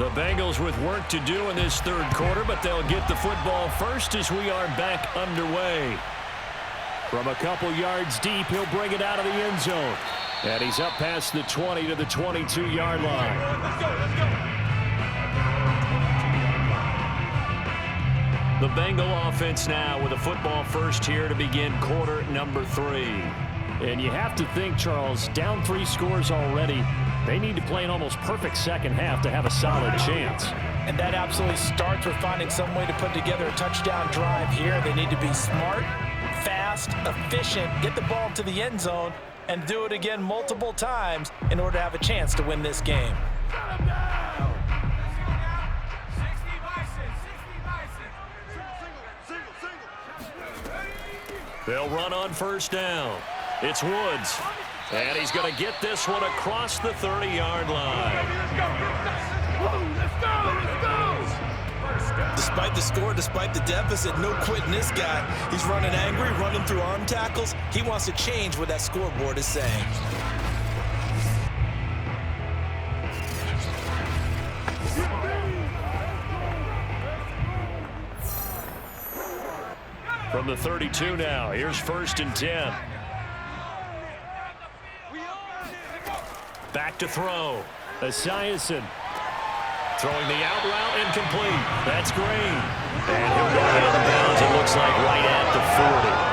The Bengals with work to do in this third quarter, but they'll get the football first as we are back underway. From a couple yards deep, he'll bring it out of the end zone. And he's up past the 20 to the 22-yard line. The Bengal offense now with a football first here to begin quarter number 3. And you have to think, Charles, down 3 scores already. They need to play an almost perfect second half to have a solid chance. And that absolutely starts with finding some way to put together a touchdown drive here. They need to be smart, fast, efficient, get the ball to the end zone, and do it again multiple times in order to have a chance to win this game. They'll run on first down. It's Woods. And he's going to get this one across the 30-yard line. Despite the score, despite the deficit, no quitting this guy. He's running angry, running through arm tackles. He wants to change what that scoreboard is saying. From the 32 now, here's 1st and 10. Back to throw. Esiason throwing the out route incomplete. That's Green. And he'll go out of bounds, it looks like, right at the 40.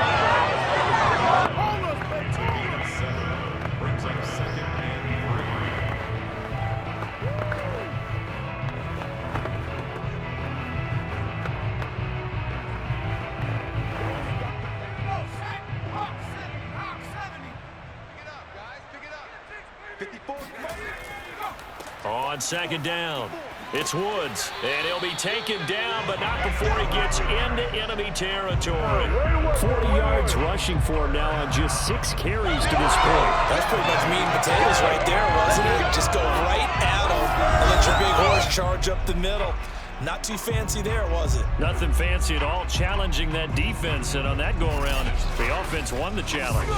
On second down, it's Woods, and he'll be taken down, but not before he gets into enemy territory. 40 yards rushing for him now on just 6 carries to this point. That's pretty much meat and potatoes right there, wasn't it? Just go right at him and let your big horse charge up the middle. Not too fancy there, was it? Nothing fancy at all, challenging that defense, and on that go-around, the offense won the challenge.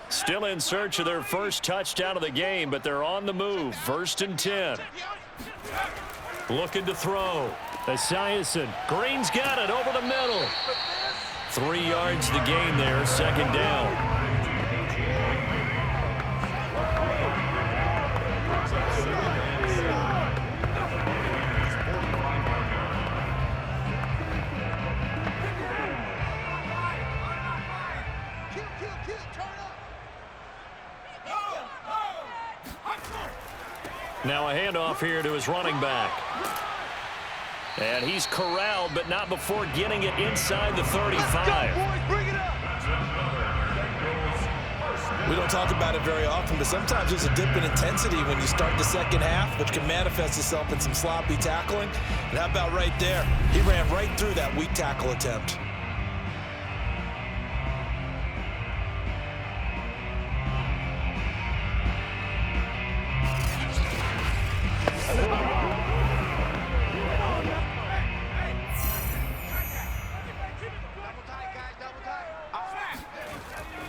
Still in search of their first touchdown of the game, but they're on the move. 1st and 10. Looking to throw. Esiason. Green's got it over the middle. 3 yards to gain there. 2nd down. Now a handoff here to his running back. And he's corralled, but not before getting it inside the 35. We don't talk about it very often, but sometimes there's a dip in intensity when you start the second half, which can manifest itself in some sloppy tackling. And how about right there? He ran right through that weak tackle attempt.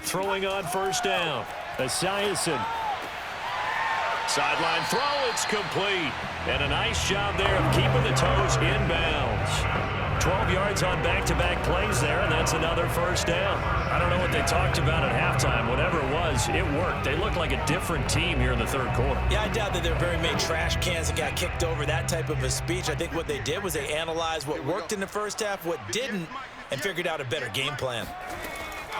Throwing on first down. Esiason. Sideline throw, it's complete. And a nice job there of keeping the toes inbounds. 12 yards on back-to-back plays there, and that's another first down. I don't know what they talked about at halftime. Whatever it was, it worked. They looked like a different team here in the third quarter. Yeah, I doubt that there were very many trash cans that got kicked over, that type of a speech. I think what they did was they analyzed what worked in the first half, what didn't, and figured out a better game plan.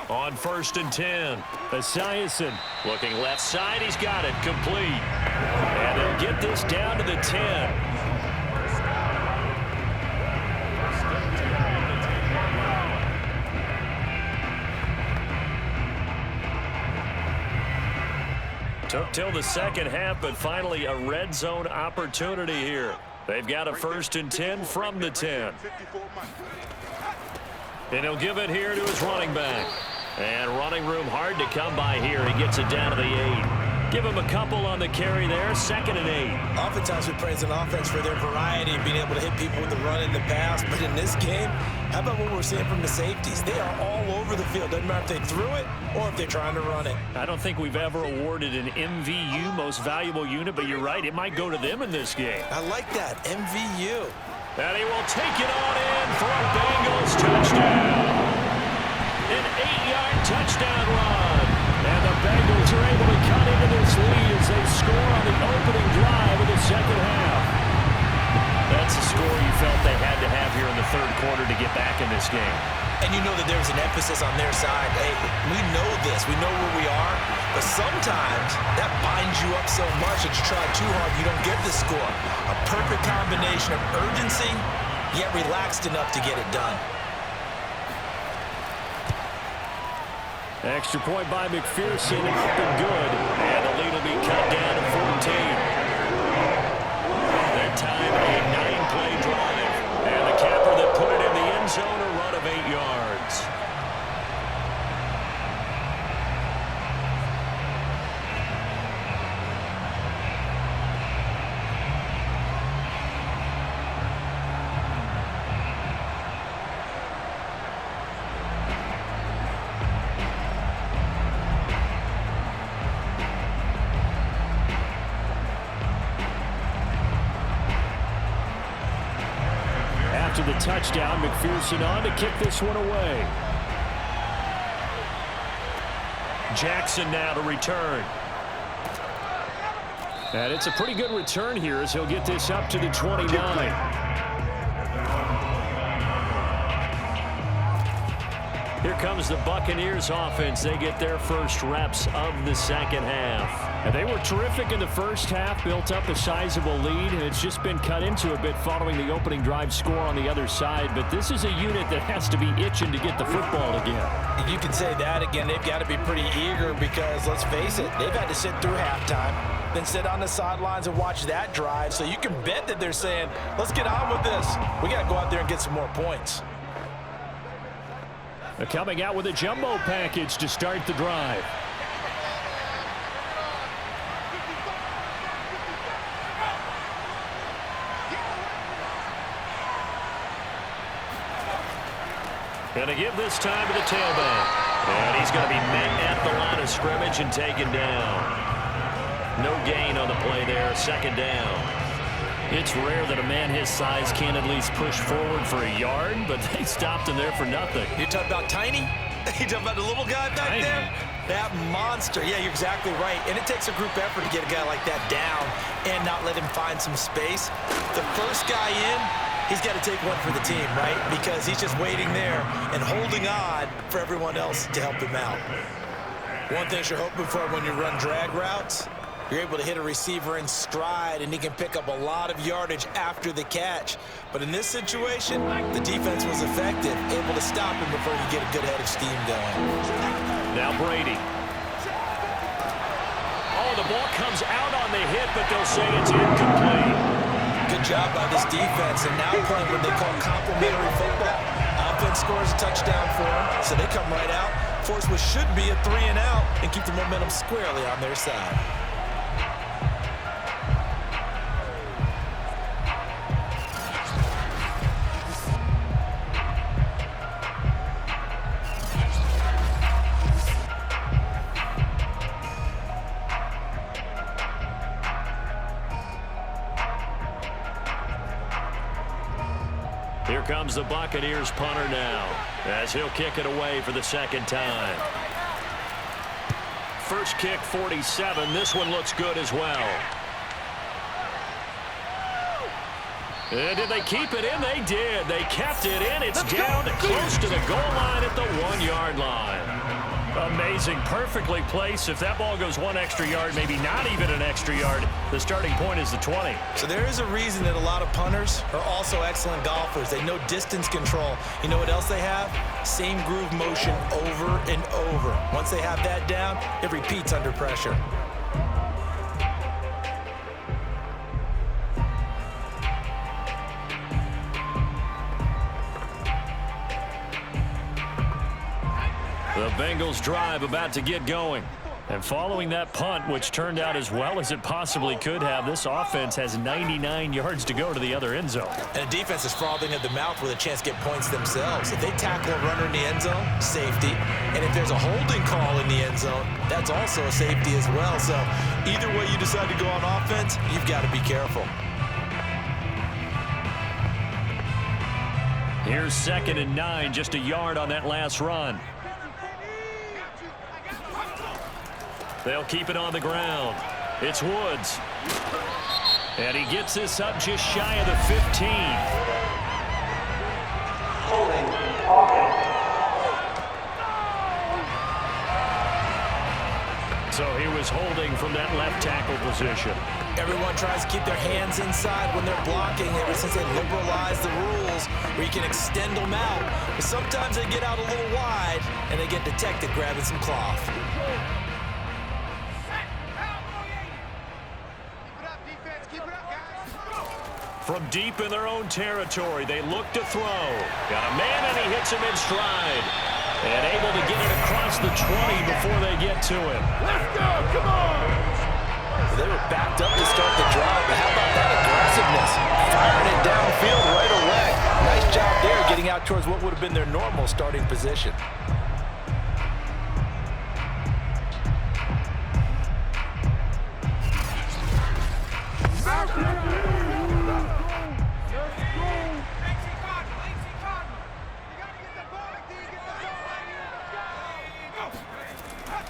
On 1st and 10, Esiason looking left side. He's got it complete. And they'll get this down to the 10. Took till the second half, but finally a red zone opportunity here. They've got a 1st and 10 from the 10. And he'll give it here to his running back. And running room hard to come by here. He gets it down to the 8. Give them a couple on the carry there, 2nd and 8. Oftentimes we praise an offense for their variety and being able to hit people with the run and the pass. But in this game, how about what we're seeing from the safeties? They are all over the field. Doesn't matter if they threw it or if they're trying to run it. I don't think we've ever awarded an MVU, most valuable unit, but you're right, it might go to them in this game. I like that, MVU. And he will take it on in for a Bengals touchdown. An 8-yard touchdown run. And the Bengals are able to cut into this lead as they score on the opening drive of the second half. That's a score you felt they had to have here in the third quarter to get back in this game. And you know that there's an emphasis on their side. Hey, we know this. We know where we are. But sometimes that binds you up so much that you try too hard, you don't get the score. A perfect combination of urgency, yet relaxed enough to get it done. Extra point by McPherson, up and good. And the lead will be cut down to 14. That time, a 9-play drive. And the capper that put it in the end zone, a run of 8 yards. After the touchdown, McPherson on to kick this one away. Jackson now to return. And it's a pretty good return here as he'll get this up to the 29. Here comes the Buccaneers offense. They get their first reps of the second half. And they were terrific in the first half, built up a sizable lead, and it's just been cut into a bit following the opening drive score on the other side. But this is a unit that has to be itching to get the football again. You can say that again. They've got to be pretty eager because, let's face it, they've had to sit through halftime, then sit on the sidelines and watch that drive. So you can bet that they're saying, let's get on with this. We got to go out there and get some more points. They're coming out with a jumbo package to start the drive. Going to give this time to the tailback. And he's going to be met at the line of scrimmage and taken down. No gain on the play there, 2nd down. It's rare that a man his size can't at least push forward for a yard, but they stopped him there for nothing. You're talking about tiny? You're talking about the little guy back Tiny. there? That monster. Yeah, you're exactly right. And it takes a group effort to get a guy like that down and not let him find some space. The first guy in, he's got to take one for the team, right? Because he's just waiting there and holding on for everyone else to help him out. One thing you're hoping for when you run drag routes, you're able to hit a receiver in stride, and he can pick up a lot of yardage after the catch. But in this situation, the defense was effective, able to stop him before you get a good head of steam going. Now Brady. Oh, the ball comes out on the hit, but they'll say it's incomplete. Good job by this defense, and now playing what they call complementary football. Offense scores a touchdown for them, so they come right out, force what should be a 3-and-out, and keep the momentum squarely on their side. Here comes the Buccaneers punter now, as he'll kick it away for the 2nd time. First kick, 47. This one looks good as well. And did they keep it in? They did. They kept it in. It's down close to the goal line at the 1-yard line. Amazing. Perfectly placed. If that ball goes 1 extra yard, maybe not even an extra yard, the starting point is the 20. So there is a reason that a lot of punters are also excellent golfers. They know distance control. You know what else they have? Same groove motion over and over. Once they have that down, it repeats under pressure. The Bengals drive about to get going. And following that punt, which turned out as well as it possibly could have, this offense has 99 yards to go to the other end zone. And the defense is frothing at the mouth with a chance to get points themselves. If they tackle a runner in the end zone, safety. And if there's a holding call in the end zone, that's also a safety as well. So either way you decide to go on offense, you've got to be careful. Here's 2nd and 9, just a yard on that last run. They'll keep it on the ground. It's Woods. And he gets this up just shy of the 15. So he was holding from that left tackle position. Everyone tries to keep their hands inside when they're blocking ever since they liberalized the rules where you can extend them out. But sometimes they get out a little wide and they get detected grabbing some cloth. From deep in their own territory, they look to throw. Got a man, and he hits him in stride. And able to get it across the 20 before they get to him. Let's go, come on! They were backed up to start the drive, but how about that aggressiveness? Firing it downfield right away. Nice job there getting out towards what would have been their normal starting position.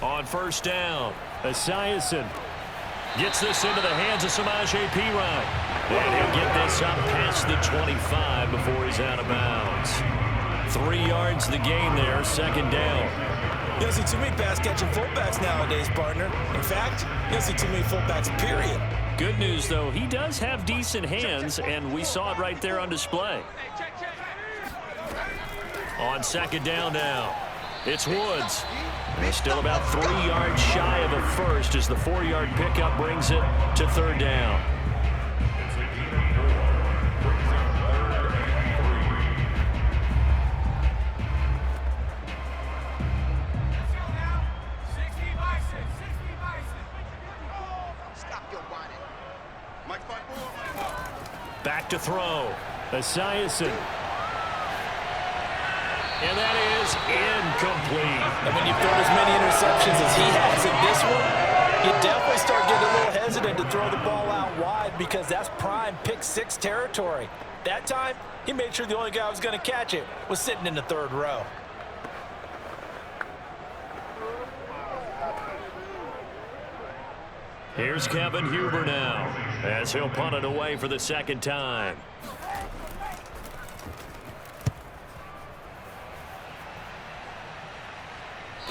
On first down, Esiason gets this into the hands of Samaje Perine. And he'll get this up past the 25 before he's out of bounds. 3 yards the gain there, 2nd down. You don't see too many pass-catching fullbacks nowadays, partner. In fact, you don't see too many fullbacks, period. Good news, though, he does have decent hands, and we saw it right there on display. On 2nd down now, it's Woods. He's still about 3 yards shy of a first as the 4-yard pickup brings it to 3rd down. Back to throw. Esiason. And that is incomplete. And when you've thrown as many interceptions as he has in this one, you definitely start getting a little hesitant to throw the ball out wide because that's prime pick 6 territory. That time, he made sure the only guy who was going to catch it was sitting in the 3rd row. Here's Kevin Huber now as he'll punt it away for the 2nd time.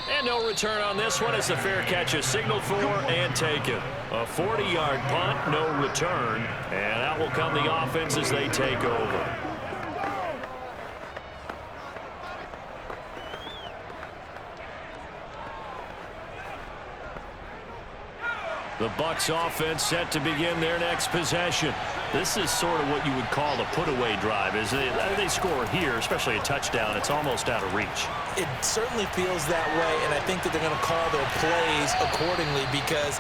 And no return on this one as the fair catch is signaled for and taken. A 40-yard punt, no return. And out will come the offense as they take over. The Bucs offense set to begin their next possession. This is sort of what you would call a put-away drive. As they score here, especially a touchdown, it's almost out of reach. It certainly feels that way, and I think that they're going to call their plays accordingly because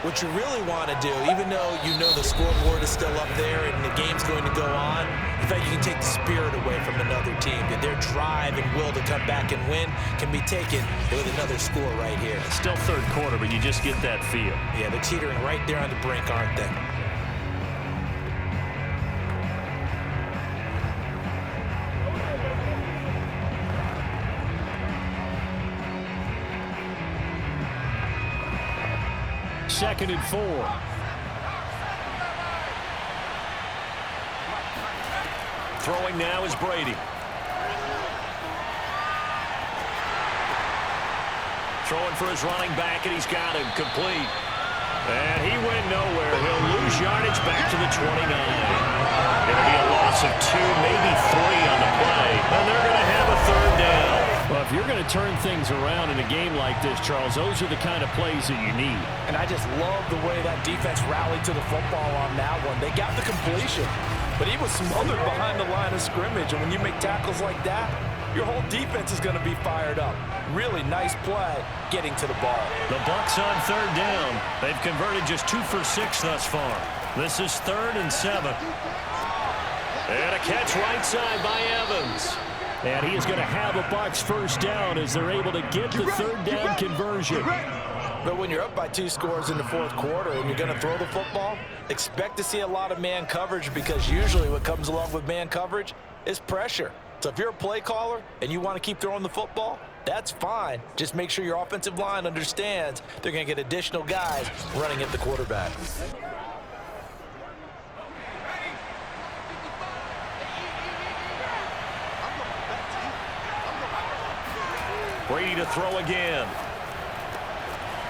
what you really want to do, even though you know the scoreboard is still up there and the game's going to go on, in fact, you can take the spirit away from another team. That their drive and will to come back and win can be taken with another score right here. It's still 3rd quarter, but you just get that feel. Yeah, they're teetering right there on the brink, aren't they? Second and 4. Throwing now is Brady. Throwing for his running back, and he's got him complete. And he went nowhere. He'll lose yardage back to the 29. It'll be a loss of 2, maybe 3 on the play. And they're going to have a 3rd down. Well, if you're going to turn things around in a game like this, Charles, those are the kind of plays that you need. And I just love the way that defense rallied to the football on that one. They got the completion, but he was smothered behind the line of scrimmage. And when you make tackles like that, your whole defense is going to be fired up. Really nice play getting to the ball. The Bucs on 3rd down. They've converted just 2 for 6 thus far. This is 3rd and 7. And a catch right side by Evans. And he is going to have a Bucs first down as they're able to get the 3rd down conversion. But when you're up by 2 scores in the 4th quarter and you're going to throw the football, expect to see a lot of man coverage, because usually what comes along with man coverage is pressure. So if you're a play caller and you want to keep throwing the football, that's fine. Just make sure your offensive line understands they're going to get additional guys running at the quarterback. Brady to throw again.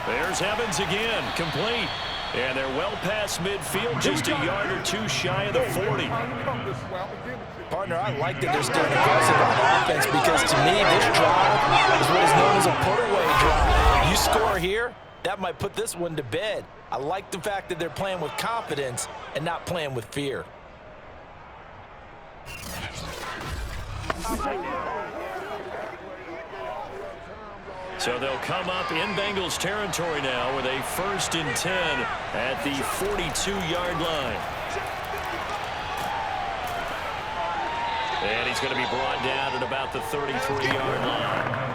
There's Evans again, complete. And they're well past midfield, just a yard or 2 shy of the 40. Partner, I like that they're staying aggressive on offense, because to me, this drive is what is known as a put-away drive. You score here, that might put this one to bed. I like the fact that they're playing with confidence and not playing with fear. So they'll come up in Bengals territory now with a 1st and 10 at the 42-yard line. And he's going to be brought down at about the 33-yard line.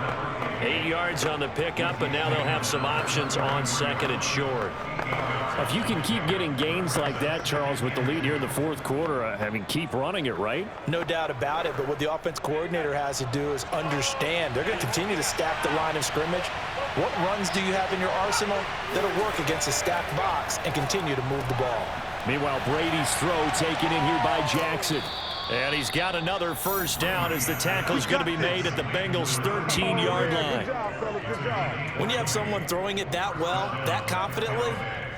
8 yards on the pickup, and now they'll have some options on 2nd and short. If you can keep getting gains like that, Charles, with the lead here in the 4th quarter, I mean, keep running it, right? No doubt about it, but what the offense coordinator has to do is understand they're going to continue to stack the line of scrimmage. What runs do you have in your arsenal that'll work against a stacked box and continue to move the ball? Meanwhile, Brady's throw taken in here by Jackson. And he's got another first down as the tackle's going to be made at the Bengals' 13-yard line. When you have someone throwing it that well, that confidently,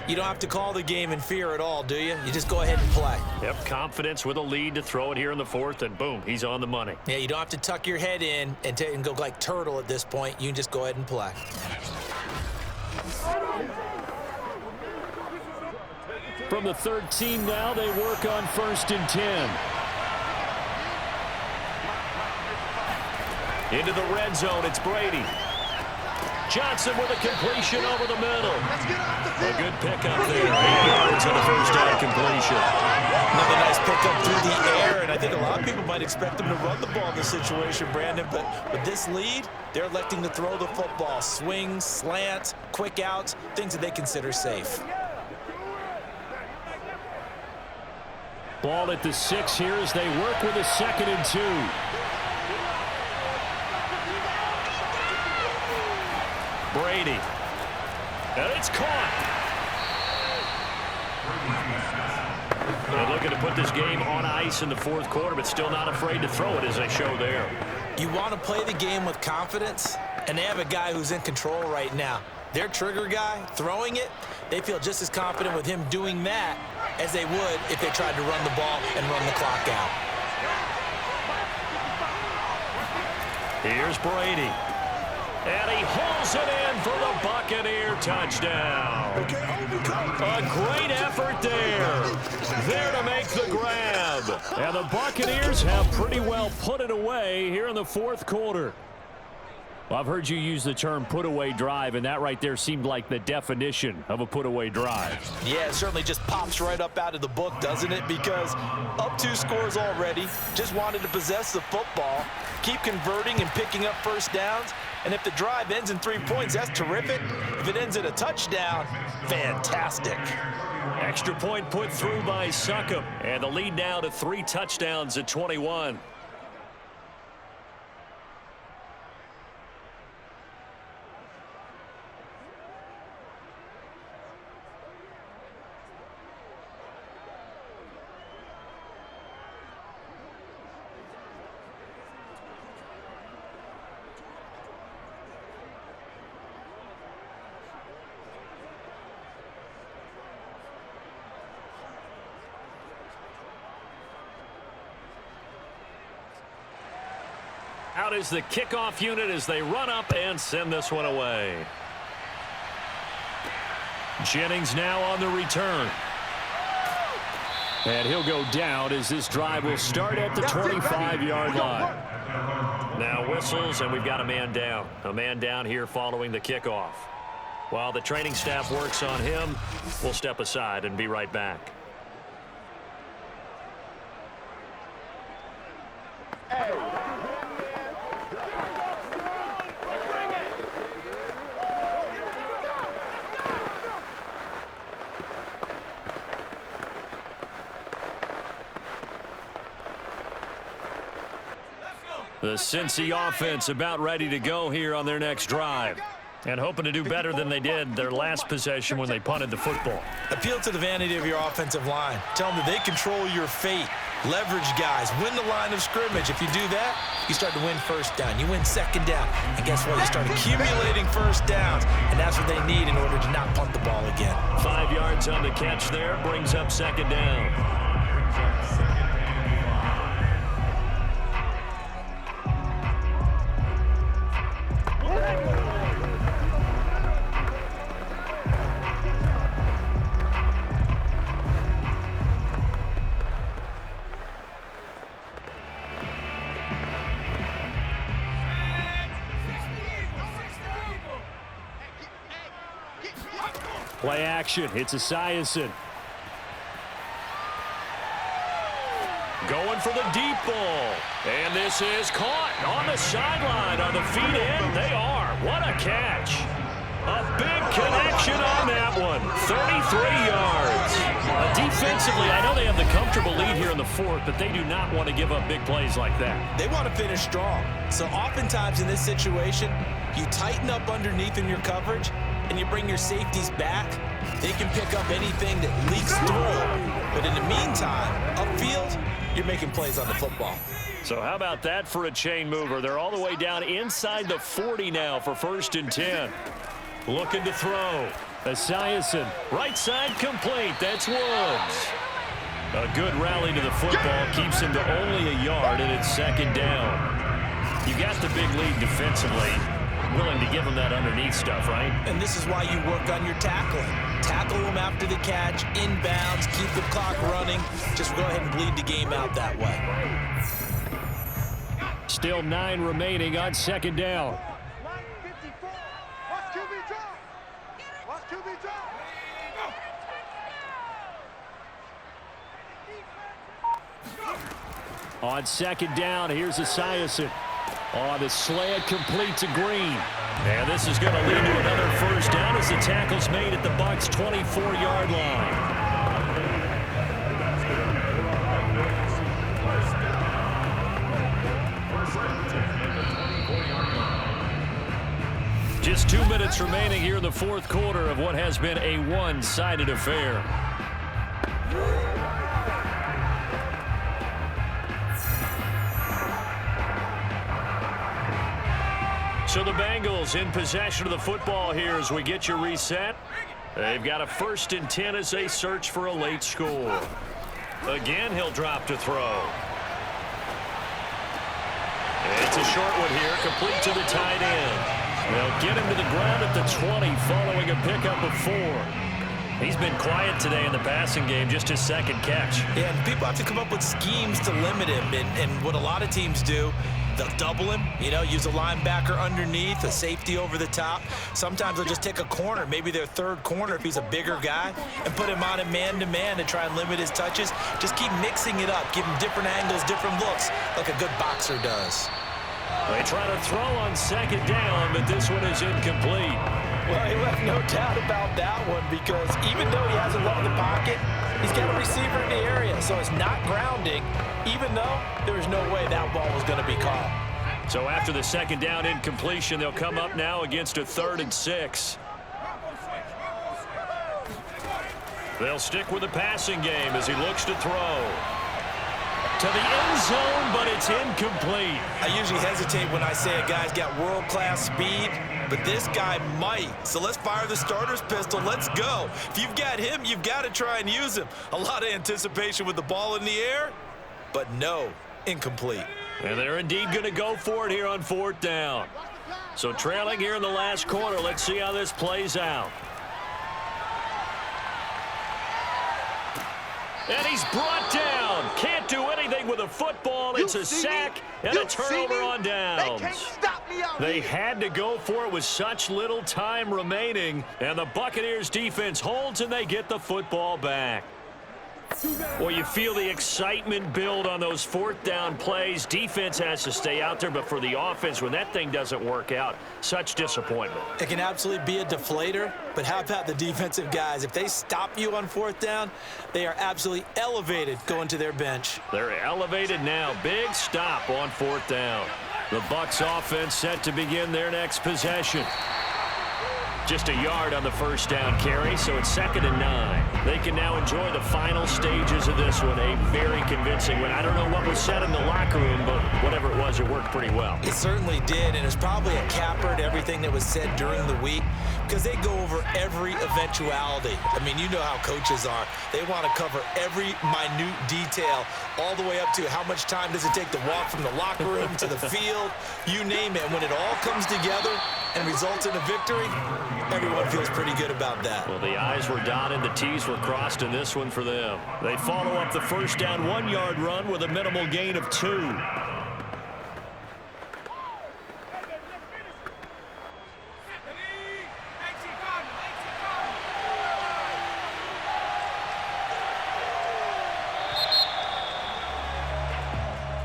you don't have to call the game in fear at all, do you? You just go ahead and play. Yep, confidence with a lead to throw it here in the 4th, and boom, he's on the money. Yeah, you don't have to tuck your head in and go like turtle at this point. You can just go ahead and play. From the 13 now, they work on 1st and 10. Into the red zone, it's Brady. Johnson with a completion over the middle. A good pickup there. 8 yards on the first down completion. Another nice pickup through the air, and I think a lot of people might expect them to run the ball in this situation, Brandon, but with this lead, they're electing to throw the football. Swings, slants, quick outs, things that they consider safe. Ball at the 6 here as they work with a 2nd and 2. Brady. And it's caught. They're looking to put this game on ice in the 4th quarter, but still not afraid to throw it, as they show there. You want to play the game with confidence, and they have a guy who's in control right now. Their trigger guy throwing it, they feel just as confident with him doing that as they would if they tried to run the ball and run the clock out. Here's Brady. And he hauls it in for the Buccaneer touchdown. A great effort there to make the grab. And the Buccaneers have pretty well put it away here in the 4th quarter. Well, I've heard you use the term put-away drive, and that right there seemed like the definition of a put-away drive. Yeah, it certainly just pops right up out of the book, doesn't it? Because up 2 scores already, just wanted to possess the football, keep converting and picking up first downs, and if the drive ends in 3 points, that's terrific. If it ends in a touchdown, fantastic. Extra point put through by Succop, and the lead now to 3 touchdowns at 21. Out is the kickoff unit as they run up and send this one away. Jennings now on the return. And he'll go down as this drive will start at the 25-yard line. Now whistles, and we've got a man down. A man down here following the kickoff. While the training staff works on him, we'll step aside and be right back. The Cincy offense about ready to go here on their next drive. And hoping to do better than they did their last possession when they punted the football. Appeal to the vanity of your offensive line. Tell them that they control your fate. Leverage guys. Win the line of scrimmage. If you do that, you start to win first down. You win second down. And guess what? You start accumulating first downs. And that's what they need in order to not punt the ball again. 5 yards on the catch there. Brings up second down. Play action. It's Esiason. Going for the deep ball. And this is caught on the sideline on the feet end. They are. What a catch. A big connection on that one. 33 yards. Defensively, I know they have the comfortable lead here in the fourth, but they do not want to give up big plays like that. They want to finish strong. So oftentimes in this situation, you tighten up underneath in your coverage, and you bring your safeties back. They can pick up anything that leaks through. But in the meantime, upfield, you're making plays on the football. So how about that for a chain mover? They're all the way down inside the 40 now for 1st and 10. Looking to throw. Esiason. Right side complete. That's Woods. A good rally to the football. Keeps him to only a yard, and it's second down. You got the big lead defensively. Willing to give them that underneath stuff, right? And this is why you work on your tackling. Tackle them after the catch, inbounds, keep the clock running. Just go ahead and bleed the game out that way. Still 9 remaining on second down. On second down, here's Esiason. On the slant, complete to Green. And this is going to lead to another first down as the tackle's made at the Bucs' 24-yard line. Just 2 minutes remaining here in the fourth quarter of what has been a one-sided affair. So the Bengals in possession of the football here as we get you reset. They've got a 1st and 10 as they search for a late score. Again, he'll drop to throw. It's a short one here, complete to the tight end. They'll get him to the ground at the 20 following a pickup of 4. He's been quiet today in the passing game, just his second catch. Yeah, and people have to come up with schemes to limit him. And what a lot of teams do, they'll double him, use a linebacker underneath, a safety over the top. Sometimes they'll just take a corner, maybe their third corner if he's a bigger guy, and put him on a man-to-man to try and limit his touches. Just keep mixing it up, give him different angles, different looks, like a good boxer does. They try to throw on second down, but this one is incomplete. Well, he left no doubt about that one because even though he hasn't loved the pocket, he's got a receiver in the area, so it's not grounding, even though there's no way that ball was going to be caught. So after the second down incompletion, they'll come up now against a 3rd and 6. They'll stick with the passing game as he looks to throw. To the end zone, but it's incomplete. I usually hesitate when I say a guy's got world-class speed, but this guy might. So let's fire the starter's pistol. Let's go. If you've got him, you've got to try and use him. A lot of anticipation with the ball in the air, but no, incomplete. And they're indeed going to go for it here on 4th down. So trailing here in the last quarter, let's see how this plays out. And he's brought down. Can't do anything with a football. It's a sack and a turnover on downs. They can't stop me out They here. had to go for it with such little time remaining. And the Buccaneers defense holds and they get the football back. Well, you feel the excitement build on those fourth down plays. Defense has to stay out there, but for the offense, when that thing doesn't work out, such disappointment. It can absolutely be a deflator, but how about the defensive guys? If they stop you on fourth down, they are absolutely elevated going to their bench. They're elevated now. Big stop on fourth down. The Bucs offense set to begin their next possession. Just a yard on the first down carry, so it's 2nd and 9. They can now enjoy the final stages of this one. A very convincing win. I don't know what was said in the locker room, but whatever it was, it worked pretty well. It certainly did, and it's probably a capper to everything that was said during the week because they go over every eventuality. I mean, you know how coaches are. They want to cover every minute detail all the way up to how much time does it take to walk from the locker room to the field, you name it. And when it all comes together and results in a victory, everyone feels pretty good about that. Well, the I's were dotted, the T's were crossed in this one for them. They follow up the first down 1-yard run with a minimal gain of 2.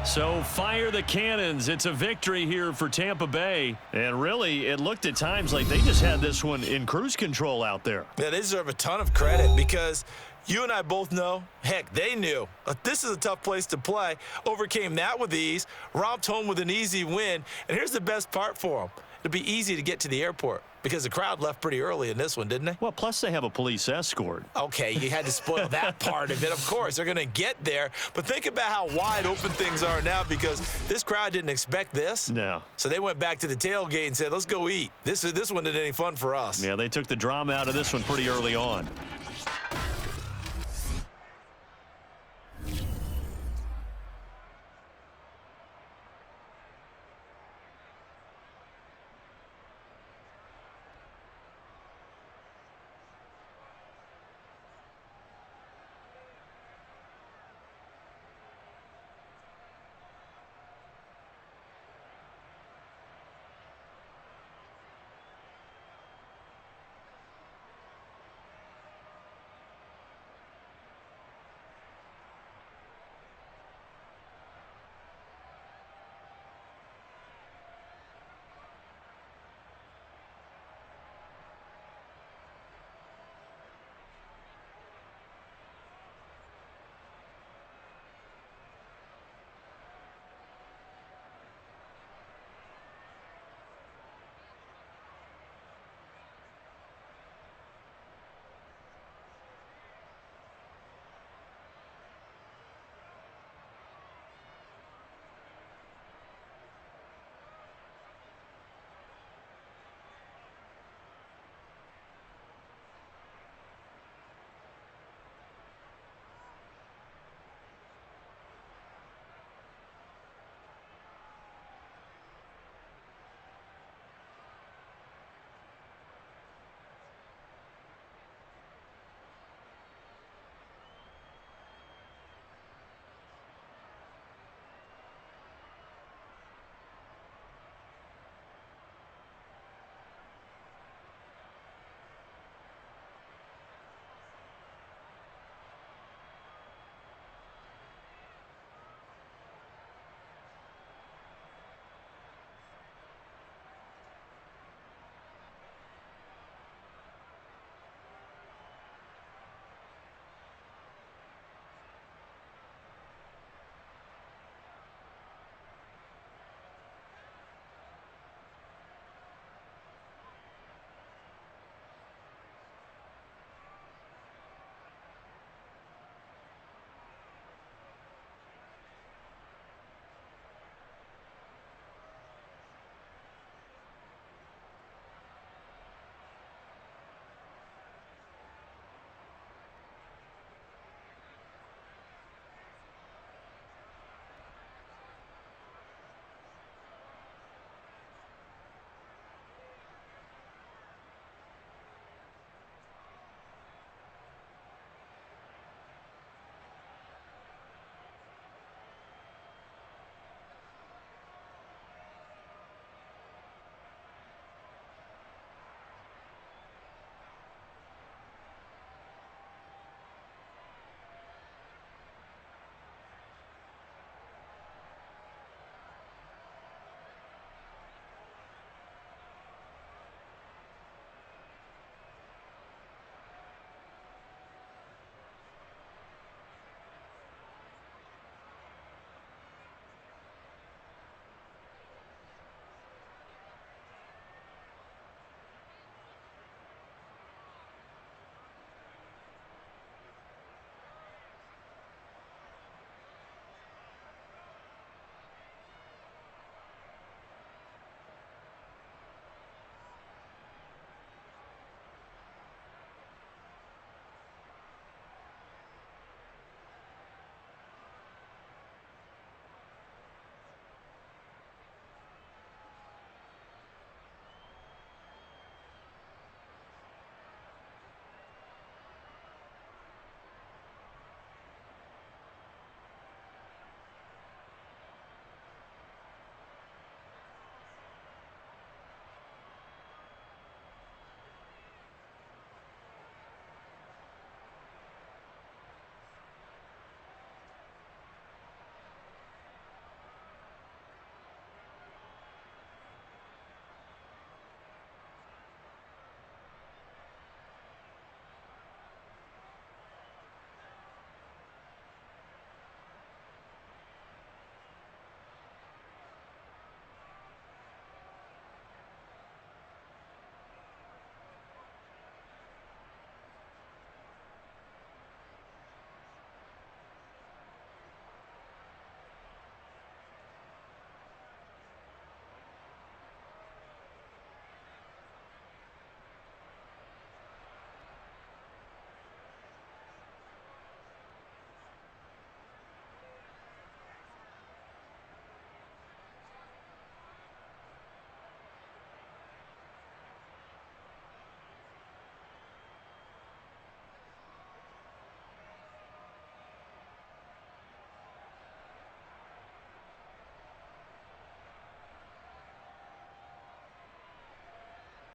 So fire the cannons. It's a victory here for Tampa Bay. And really, it looked at times like they just had this one in cruise control out there. Yeah, they deserve a ton of credit because you and I both know, heck, they knew. This is a tough place to play. Overcame that with ease, romped home with an easy win. And here's the best part for them. It'll be easy to get to the airport because the crowd left pretty early in this one, didn't they? Well, plus they have a police escort. Okay, you had to spoil that part of it. Of course, they're going to get there. But think about how wide open things are now because this crowd didn't expect this. No. So they went back to the tailgate and said, let's go eat. This one isn't any fun for us. Yeah, they took the drama out of this one pretty early on.